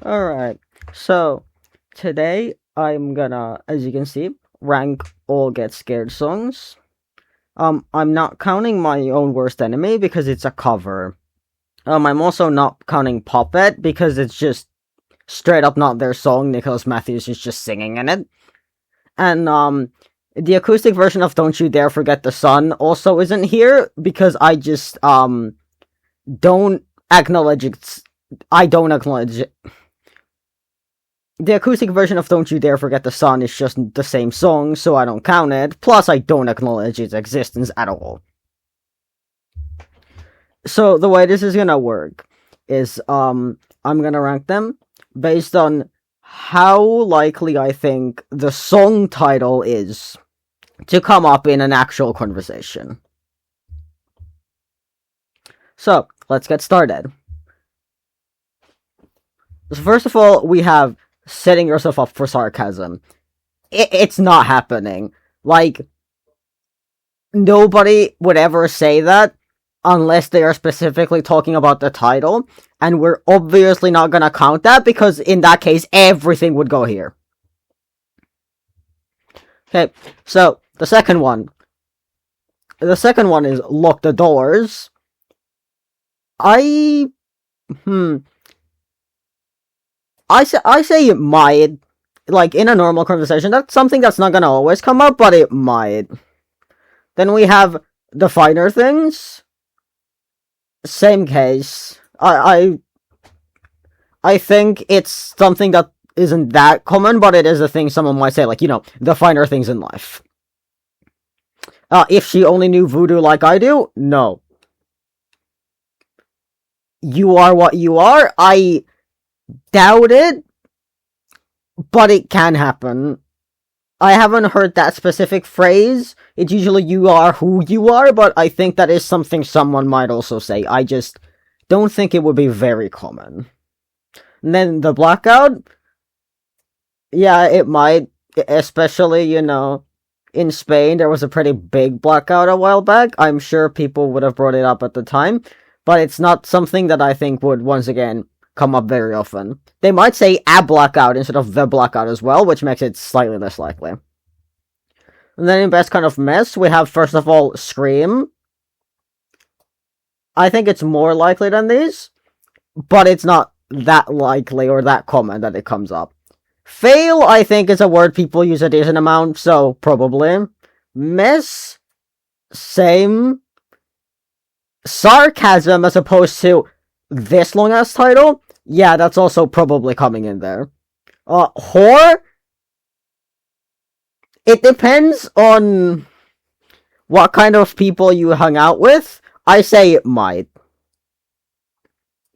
Alright, so today I'm gonna, as you can see, rank all Get Scared songs. I'm not counting my own worst enemy because it's a cover. I'm also not counting Puppet because it's just straight up not their song. Nicholas Matthews is just singing in it. And, the acoustic version of Don't You Dare Forget the Sun also isn't here because I just, don't acknowledge it's, I don't acknowledge it. The acoustic version of Don't You Dare Forget the Sun is just the same song, so I don't count it. Plus, I don't acknowledge its existence at all. So, the way this is gonna work is, I'm gonna rank them based on how likely I think the song title is to come up in an actual conversation. So, let's get started. So first of all, we have setting yourself up for sarcasm. It's not happening. Like, nobody would ever say that unless they are specifically talking about the title, and we're obviously not gonna count that because in that case, everything would go here. Okay, so the second one. The second one is lock the doors. I say it might. Like, in a normal conversation, that's something that's not gonna always come up, but it might. Then we have the finer things. Same case. I think it's something that isn't that common, but it is a thing someone might say, like, the finer things in life. If she only knew voodoo like I do, no. You are what you are? I doubt it, but it can happen. I haven't heard that specific phrase. It's usually you are who you are, but I think that is something someone might also say. I just don't think it would be very common. And then the blackout? Yeah, it might. Especially, in Spain, there was a pretty big blackout a while back. I'm sure people would have brought it up at the time, but it's not something that I think would, once again, come up very often. They might say a blackout instead of the blackout as well, which makes it slightly less likely. And then in best kind of mess, we have, first of all, Scream. I think it's more likely than these, but it's not that likely or that common that it comes up. Fail, I think, is a word people use a decent amount, so probably. Mess? Same. Sarcasm as opposed to this long-ass title? Yeah, that's also probably coming in there. Whore? It depends on what kind of people you hung out with. I say it might.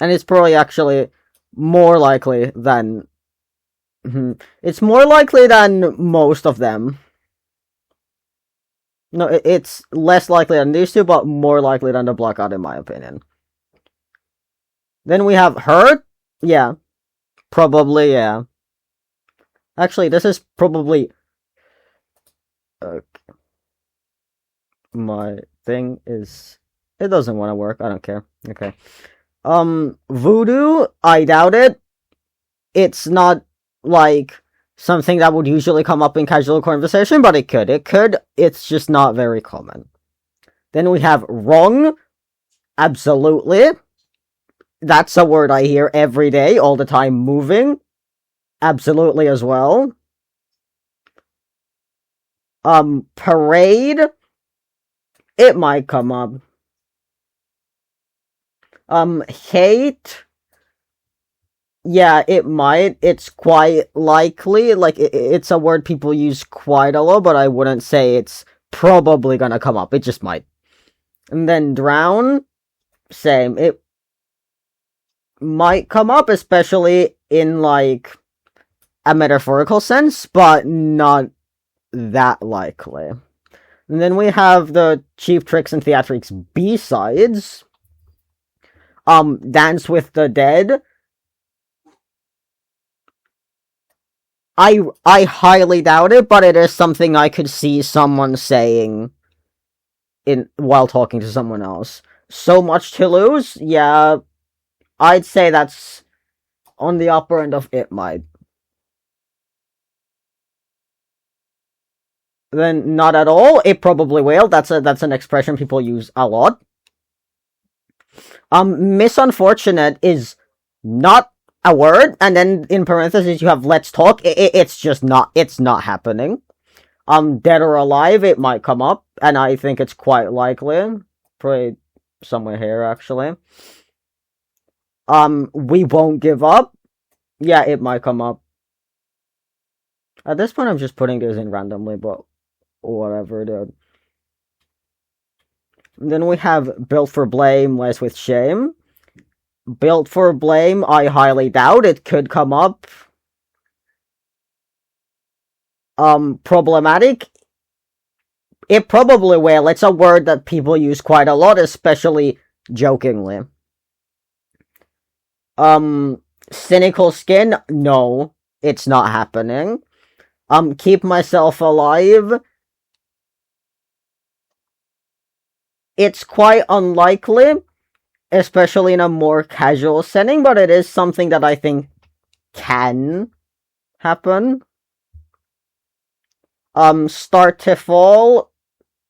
And it's probably actually more likely than... It's more likely than most of them. No, it's less likely than these two, but more likely than the blackout in my opinion. Then we have hurt. Yeah. Probably, yeah. Actually, this is probably... Okay. My thing is... It doesn't want to work. I don't care. Okay. Voodoo? I doubt it. It's not, like, something that would usually come up in casual conversation, but it could. It could. It's just not very common. Then we have wrong. Absolutely. That's a word I hear every day, all the time. Moving. Absolutely as well. Parade. It might come up. Hate. Yeah, it might. It's quite likely. Like, it's a word people use quite a lot, but I wouldn't say it's probably gonna come up. It just might. And then drown. Same. It might come up, especially in, like, a metaphorical sense, but not that likely. And then we have the Cheap Tricks and Theatrics B-sides. Dance with the Dead. I highly doubt it, but it is something I could see someone saying while talking to someone else. So Much to Lose? Yeah, I'd say that's On the upper end of it might. Then not at all. It probably will. That's an expression people use a lot. Misunfortunate is not a word, and then in parentheses you have let's talk. It's just not. It's not happening. Dead or alive, it might come up, and I think it's quite likely. Probably somewhere here actually. We won't give up. Yeah, it might come up. At this point, I'm just putting this in randomly, but whatever, dude. Then we have built for blame, less with shame. Built for blame, I highly doubt it could come up. Problematic. It probably will. It's a word that people use quite a lot, especially jokingly. Cynical skin? No, it's not happening. Keep myself alive? It's quite unlikely, especially in a more casual setting, but it is something that I think can happen. Start to fall?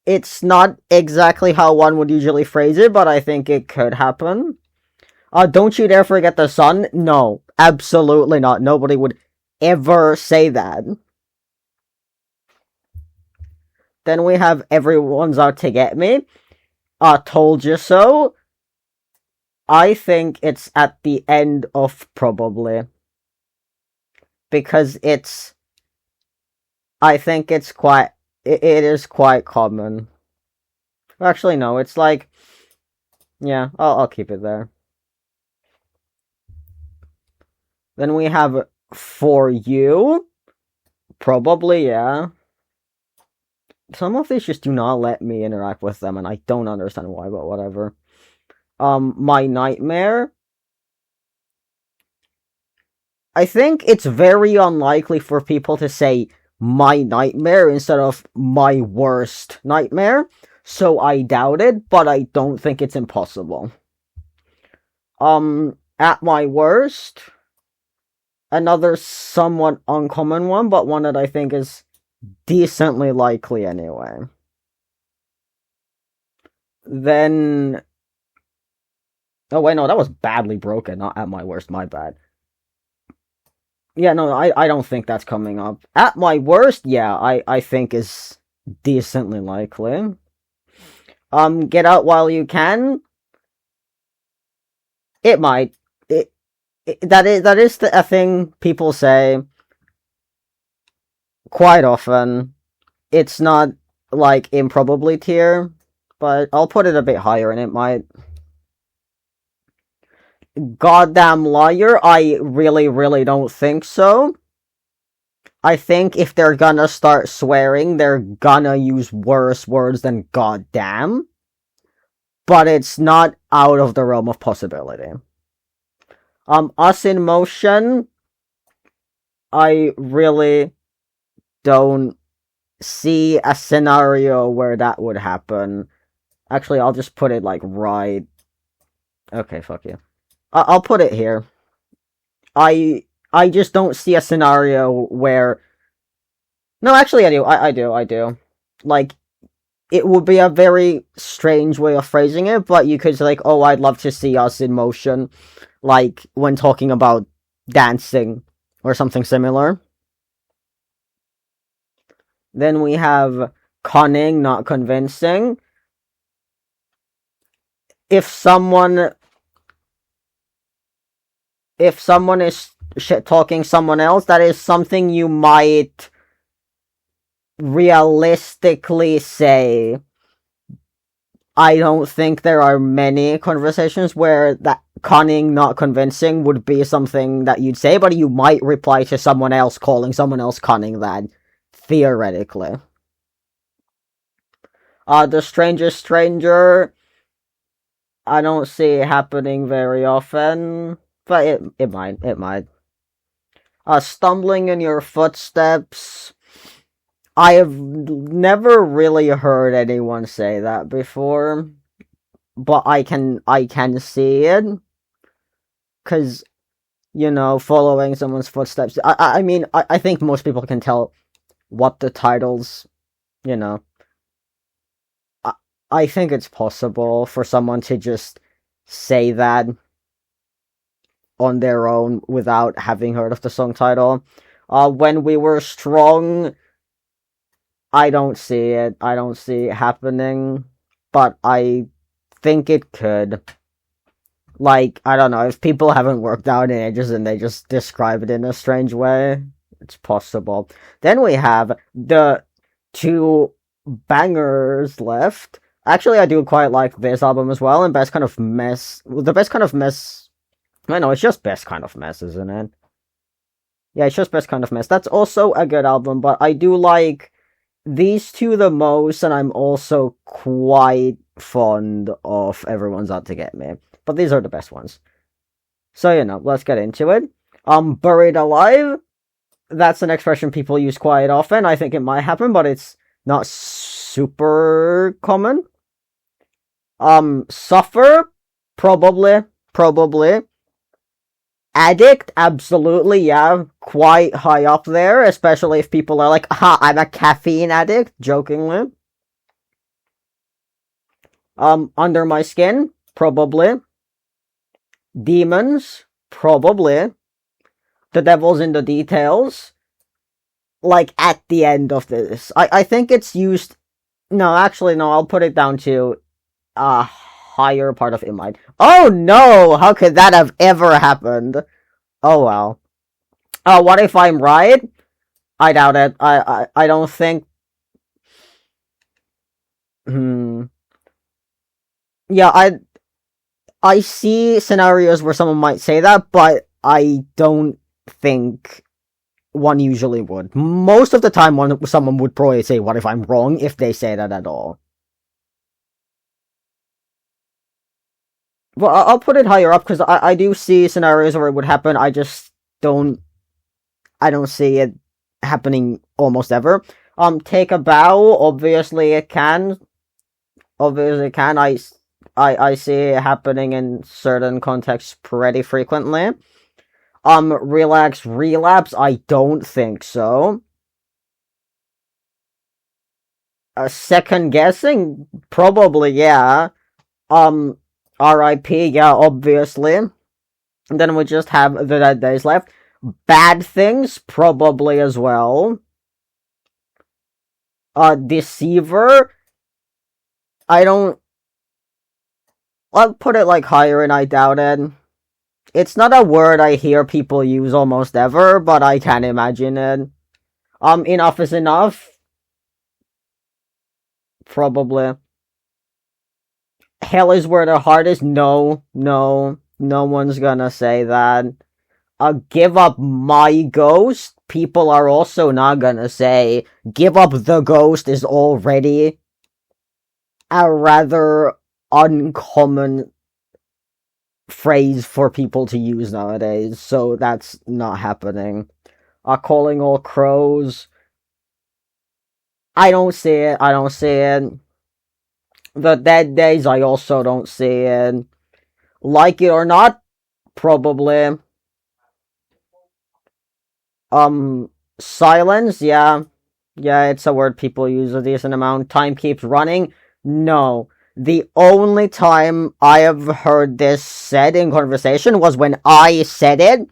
It's not exactly how one would usually phrase it, but I think it could happen. Don't you dare forget the sun? No, absolutely not. Nobody would ever say that. Then we have everyone's out to get me. Told you so. I think it's at the end of probably. Because it's... I think it's quite... It is quite common. Actually, no, it's like... Yeah, I'll keep it there. Then we have for you. Probably, yeah. Some of these just do not let me interact with them, and I don't understand why, but whatever. My nightmare. I think it's very unlikely for people to say my nightmare instead of my worst nightmare, so I doubt it, but I don't think it's impossible. At my worst, another somewhat uncommon one, but one that I think is decently likely anyway. Then... Oh wait, no, that was badly broken, not at my worst, my bad. Yeah, no, I don't think that's coming up. At my worst, yeah, I think is decently likely. Get out while you can? It might. That is a thing people say quite often. It's not, like, improbably tier, but I'll put it a bit higher and it might. Goddamn liar, I really, really don't think so. I think if they're gonna start swearing, they're gonna use worse words than goddamn. But it's not out of the realm of possibility. Us in motion, I really don't see a scenario where that would happen. Actually, I'll just put it, like, right... Okay, fuck you. I'll put it here. I just don't see a scenario where... No, actually I do. Like, it would be a very strange way of phrasing it, but you could say, like, oh, I'd love to see us in motion, like, when talking about dancing, or something similar. Then we have cunning, not convincing. If someone is shit-talking someone else, that is something you might realistically say. I don't think there are many conversations where that cunning, not convincing would be something that you'd say, but you might reply to someone else calling someone else cunning that, theoretically. The strangest stranger, I don't see it happening very often. But it might. Stumbling in your footsteps. I have never really heard anyone say that before. But I can see it. 'Cause following someone's footsteps. I mean, I think most people can tell what the titles, you know. I think it's possible for someone to just say that on their own without having heard of the song title. When we were strong, I don't see it. I don't see it happening, but I think it could. Like, I don't know, if people haven't worked out in ages and they just describe it in a strange way, it's possible. Then we have the two bangers left. Actually, I do quite like this album as well, and Best Kind of Mess. The Best Kind of Mess. I know, it's just Best Kind of Mess, isn't it? Yeah, it's just Best Kind of Mess. That's also a good album, but I do like these two the most, and I'm also quite fond of Everyone's Out to Get Me. But these are the best ones. So, let's get into it. Buried Alive. That's an expression people use quite often. I think it might happen, but it's not super common. Suffer. Probably. Addict, absolutely, yeah, quite high up there, especially if people are like, I'm a caffeine addict, jokingly. Under My Skin, probably. Demons, probably. The Devil's in the Details, like, at the end of this. I think it's used, no, actually, no, I'll put it down to a higher part of In Mind. Oh no! How could that have ever happened? Oh well. What if I'm right? I doubt it. I don't think... Yeah, I see scenarios where someone might say that, but I don't think one usually would. Most of the time, someone would probably say, what if I'm wrong, if they say that at all. Well, I'll put it higher up, because I do see scenarios where it would happen, I just don't see it happening almost ever. Take a Bow, obviously it can. Obviously it can, I see it happening in certain contexts pretty frequently. Relax, Relapse, I don't think so. Second Guessing, probably, yeah. R.I.P., yeah, obviously. And then we just have the Dead Days left. Bad Things, probably as well. Deceiver, I'll put it like higher, and I doubt it. It's not a word I hear people use almost ever, but I can imagine it. Enough is Enough, probably. Hell is Where the Heart Is, no one's gonna say that. Give Up My Ghost, people are also not gonna say. Give Up the Ghost is already a rather uncommon phrase for people to use nowadays, so that's not happening. Calling All Crows, I don't see it. The Dead Days, I also don't see it. Like It or Not, probably. Silence, yeah. Yeah, it's a word people use a decent amount. Time Keeps Running, no. The only time I have heard this said in conversation was when I said it,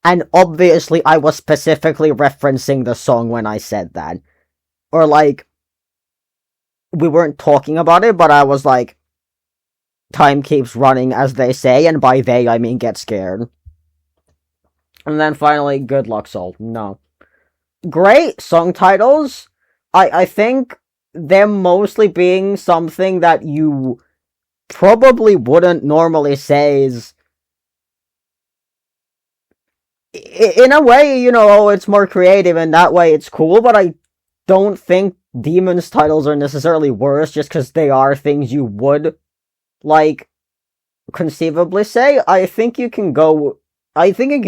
and obviously I was specifically referencing the song when I said that. Or like, we weren't talking about it, but I was like, time keeps running, as they say, and by they I mean get scared. And then finally, Good Luck Soul, no. Great song titles. I think them mostly being something that you probably wouldn't normally say is... In a way, it's more creative, and that way it's cool, but I don't think Demon's titles are necessarily worse just because they are things you would, conceivably say. I think it can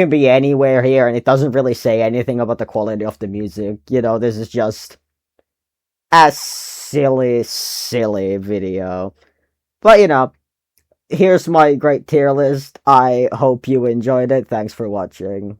be anywhere here, and it doesn't really say anything about the quality of the music. This is just a silly video. But, here's my great tier list. I hope you enjoyed it. Thanks for watching.